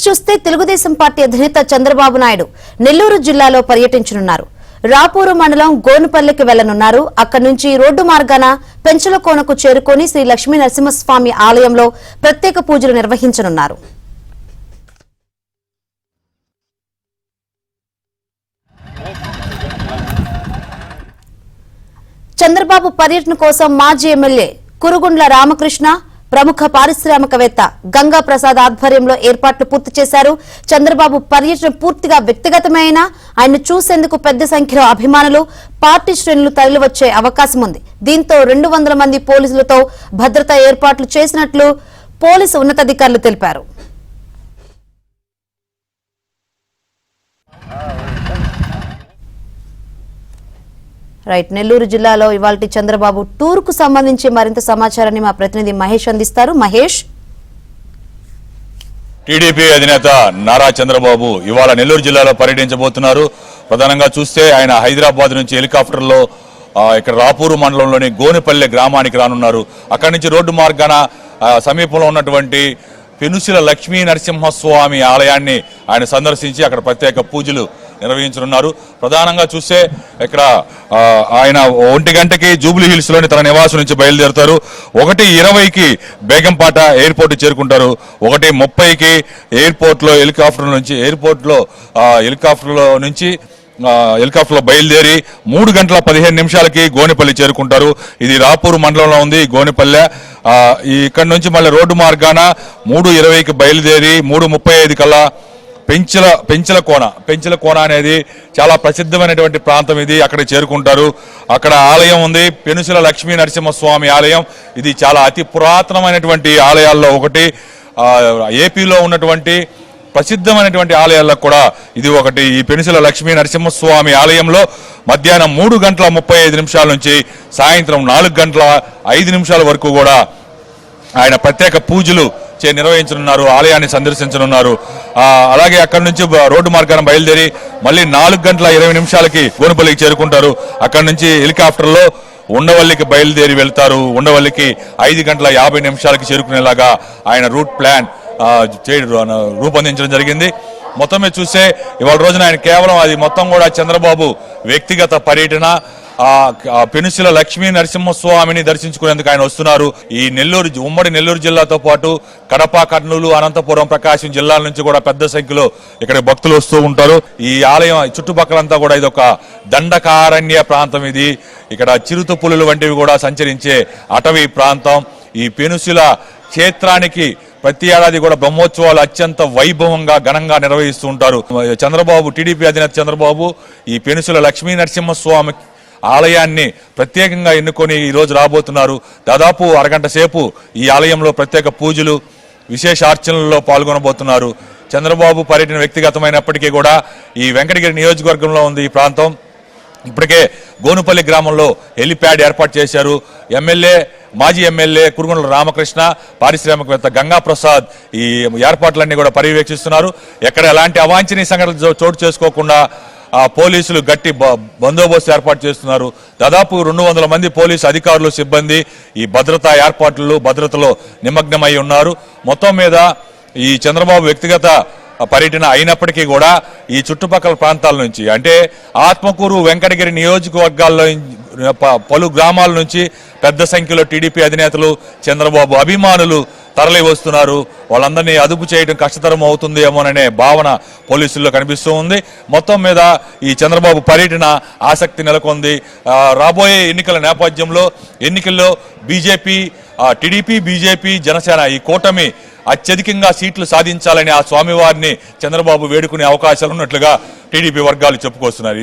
చూస్తే తెలుగుదేశం పార్టీ అధినేత చంద్రబాబు నాయుడు నెల్లూరు జిల్లాలో పర్యటించనున్నారు. రాపూరు మండలం గోనుపల్లికి వెళ్లనున్నారు. అక్కడి నుంచి రోడ్డు మార్గాన పెంచలకోనకు చేరుకుని శ్రీ లక్ష్మీ నరసింహస్వామి ఆలయంలో ప్రత్యేక పూజలు నిర్వహించనున్నారు. చంద్రబాబు పర్యటన కోసం మాజీ ఎమ్మెల్యే కురుగుండ్ల రామకృష్ణ, ప్రముఖ పారిశ్రామికవేత్త గంగా ప్రసాద్ ఆధ్వర్యంలో ఏర్పాట్లు పూర్తి చేశారు. చంద్రబాబు పర్యటన పూర్తిగా వ్యక్తిగతమైన ఆయన్ను చూసేందుకు పెద్ద సంఖ్యలో అభిమానులు, పార్టీ శ్రేణులు తరలివచ్చే అవకాశం ఉంది. దీంతో 200 మంది పోలీసులతో భద్రతా ఏర్పాట్లు చేసినట్లు పోలీసు ఉన్నతాధికారులు తెలిపారు. నెల్లూరు జిల్లాలో ఇవాల్టి చంద్రబాబు టూర్ కు సంబంధించి మరింత సమాచారాన్ని మా ప్రతినిధి మహేష్ అందిస్తారు. మహేష్, టీడీపీ అధినేత నారా చంద్రబాబు ఇవాళ నెల్లూరు జిల్లాలో పర్యటించబోతున్నారు. ప్రధానంగా చూస్తే ఆయన హైదరాబాద్ నుంచి హెలికాప్టర్లో ఇక్కడ రాపూరు మండలంలోని గోనుపల్లె గ్రామానికి రానున్నారు. అక్కడి నుంచి రోడ్డు మార్గాన సమీపంలో ఉన్నటువంటి పెనుసిల లక్ష్మీ నరసింహస్వామి ఆలయాన్ని ఆయన సందర్శించి అక్కడ ప్రత్యేక పూజలు నిర్వహించనున్నారు. ప్రధానంగా చూస్తే ఇక్కడ ఆయన 1 గంటకి జూబ్లీ హిల్స్ లోని తన నివాసం నుంచి బయలుదేరుతారు. 1:20కి బేగంపేట ఎయిర్పోర్ట్ చేరుకుంటారు. 1:30కి హెలికాప్టర్లో బయలుదేరి 3 గంటల 15 నిమిషాలకి గోనిపల్లి చేరుకుంటారు. ఇది రాపూరు మండలంలో ఉంది గోనిపల్లె. ఇక్కడ నుంచి మళ్ళీ రోడ్డు మార్గాన 3:20కి బయలుదేరి 3:35 కల్లా పెంచలకోన అనేది చాలా ప్రసిద్ధమైనటువంటి ప్రాంతం. ఇది అక్కడ చేరుకుంటారు. అక్కడ ఆలయం ఉంది, పెనుసిల లక్ష్మీ నరసింహస్వామి ఆలయం. ఇది చాలా అతి పురాతనమైనటువంటి ఆలయాల్లో ఒకటి. ఏపీలో ఉన్నటువంటి ప్రసిద్ధమైనటువంటి ఆలయాల్లో కూడా ఇది ఒకటి. ఈ పెనుసిల లక్ష్మీ నరసింహస్వామి ఆలయంలో మధ్యాహ్నం 3:35 నుంచి సాయంత్రం 4:05 వరకు కూడా ఆయన ప్రత్యేక పూజలు నిర్వహించనున్నారు, ఆలయాన్ని సందర్శించనున్నారు. అలాగే అక్కడి నుంచి రోడ్డు మార్గాన్ని బయలుదేరి మళ్ళీ 4:20 గోనుపల్లికి చేరుకుంటారు. అక్కడి నుంచి హెలికాప్టర్లో ఉండవల్లికి బయలుదేరి వెళ్తారు. ఉండవల్లికి 5:50 చేరుకునేలాగా ఆయన రూట్ ప్లాన్ రూపొందించడం జరిగింది. మొత్తం మీద చూస్తే ఇవాళ రోజున ఆయన కేవలం అది మొత్తం కూడా చంద్రబాబు వ్యక్తిగత పర్యటన. పెనుసిల లక్ష్మీ నరసింహస్వామిని దర్శించుకునేందుకు ఆయన వస్తున్నారు. ఈ ఉమ్మడి నెల్లూరు జిల్లాతో పాటు కడప, కర్నూలు, అనంతపురం, ప్రకాశం జిల్లాల నుంచి కూడా పెద్ద సంఖ్యలో ఇక్కడ భక్తులు వస్తూ ఉంటారు. ఈ ఆలయం చుట్టుపక్కలంతా కూడా ఇది ఒక దండకారణ్య ప్రాంతం. ఇది ఇక్కడ చిరుత పులులు వంటివి కూడా సంచరించే అటవీ ప్రాంతం. ఈ పెనుసిల క్షేత్రానికి ప్రతి ఏడాది కూడా బ్రహ్మోత్సవాలు అత్యంత వైభవంగా ఘనంగా నిర్వహిస్తూ ఉంటారు. టీడీపీ అధినేత చంద్రబాబు ఈ పెనుసిల లక్ష్మీ నరసింహస్వామి ఆలయాన్ని ప్రత్యేకంగా ఎన్నుకొని ఈ రోజు రాబోతున్నారు. దాదాపు అరగంట సేపు ఈ ఆలయంలో ప్రత్యేక పూజలు, విశేష అర్చనల్లో పాల్గొనబోతున్నారు. చంద్రబాబు పర్యటన వ్యక్తిగతమైనప్పటికీ కూడా ఈ వెంకటగిరి నియోజకవర్గంలో ఉంది ఈ ప్రాంతం. ఇప్పటికే గోనుపల్లి గ్రామంలో హెలిప్యాడ్ ఏర్పాటు చేశారు. మాజీ ఎమ్మెల్యే కురుగుండ్ల రామకృష్ణ, పారిశ్రామికవేత్త గంగా ప్రసాద్ ఈ ఏర్పాట్లన్నీ కూడా పర్యవేక్షిస్తున్నారు. ఎక్కడ ఎలాంటి అవాంఛనీయ సంఘటనలు చోటు చేసుకోకుండా పోలీసులు గట్టి బందోబస్తు ఏర్పాటు చేస్తున్నారు. దాదాపు 200 మంది పోలీసు అధికారులు, సిబ్బంది ఈ భద్రతలో నిమగ్నమై ఉన్నారు. మొత్తం మీద ఈ చంద్రబాబు వ్యక్తిగత పర్యటన అయినప్పటికీ కూడా ఈ చుట్టుపక్కల ప్రాంతాల నుంచి అంటే ఆత్మకూరు, వెంకటగిరి నియోజకవర్గాల్లో పలు గ్రామాల నుంచి పెద్ద సంఖ్యలో టీడీపీ అధినేతలు, చంద్రబాబు అభిమానులు తరలి వస్తున్నారు. వాళ్ళందరినీ అదుపు చేయడం కష్టతరం అవుతుందేమోననే భావన పోలీసుల్లో కనిపిస్తూ ఉంది. మొత్తం మీద ఈ చంద్రబాబు పర్యటన ఆసక్తి నెలకొంది. రాబోయే ఎన్నికల నేపథ్యంలో ఎన్నికల్లో టీడీపీ, బీజేపీ, జనసేన ఈ కూటమి అత్యధికంగా సీట్లు సాధించాలని ఆ స్వామివారిని చంద్రబాబు వేడుకునే అవకాశాలు ఉన్నట్లుగా టీడీపీ వర్గాలు చెప్పుకొస్తున్నారు.